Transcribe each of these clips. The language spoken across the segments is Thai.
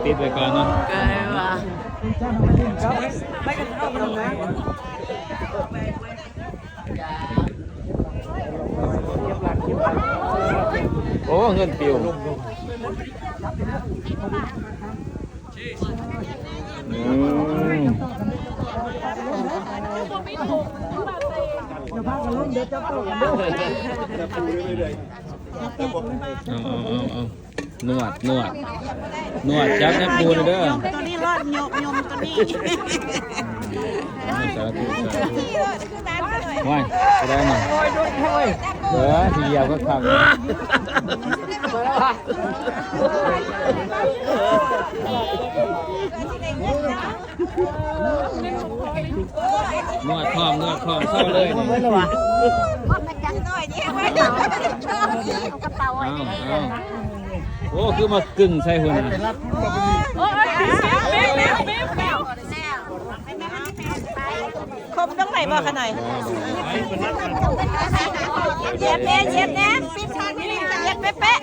ติดไว้ก่อนเนาะเกินว่ะโอ้เงินปิวเอานวดจับแนบปูนเด้อตัวนี้รอดยมตัวนี้สาธุว้ายจะได้หน่อยเดี๋ยวทีเดียวก็ขับนวดพร้อมเศร้าเลยนี่โอ้คือมากึ่งใส่หุ่นคมต้องไหนบอกกันหน่อยเย็บเนี้ยฟิตทางนี้เย็บเป๊ะ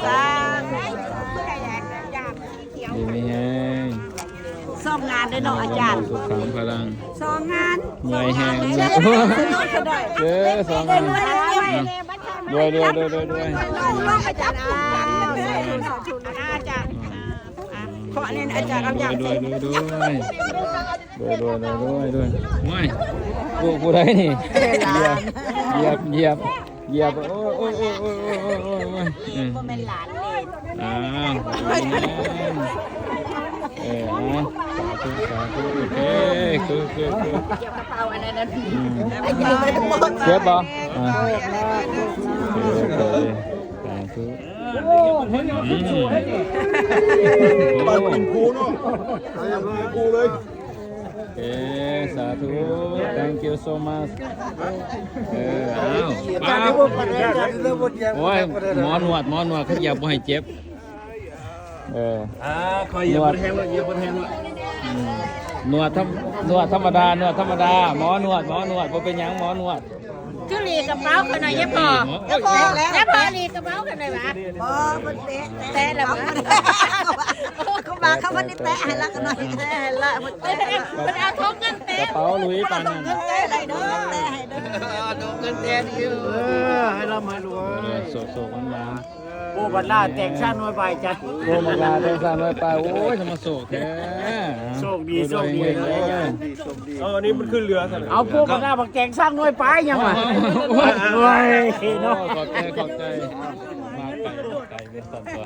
จ้าดีไหมฮะซ่อมงานด้วยเนาะอาจารย์สุขังพลังซ่อมงาน เหนื่อยแห้งสองงานด้วยอาจารย์อาจารย์ขอเน้นอาจารย์เอาอย่างด้วยไม่กูได้นี่เหยียบโอ้เป็นหลานเลยสาธุคือเกี่ยวกระเป๋าอันนั้นเจ็บบ่เปิดเป็นครูเนาะครูเลยสาธุ thank you so much ป้าโอ้ยหมอนวดเขาอย่าบ่ให้เจ็บคอยเหยียบบนแฮมเลยเหยียบบนแฮมเลยนวดธรรมดาหมอนวดบ่เป็นหยังหมอนวดคือหลีกระเป๋ากันหน่อยยังพอหลีกระเป๋ากันหน่อยวะมันแตะแล้วเขามาเขาวันนี้แตะให้ละกันหน่อยแตะให้ละมันเอาท้องเงินแตะกระเป๋าลุยปานนั้นเงินแตะให้เด้อแตะให้เด้อเงินแตะอยู่ให้เรามารวยโศกมันมาโอ้บัดล่าแตกชาติน้อยไปจัดโอ้บัดล่าแตกชาติน้อยไปโอ้ยจะมาโศกแท้โชคดีเลยนี่มันขึ้นเรือเอาพวกบัดล่าบักแกงสร้างน้อยไปยังไงโอ้ยเนาะขอบใจมาไก่เป็นต้นตัว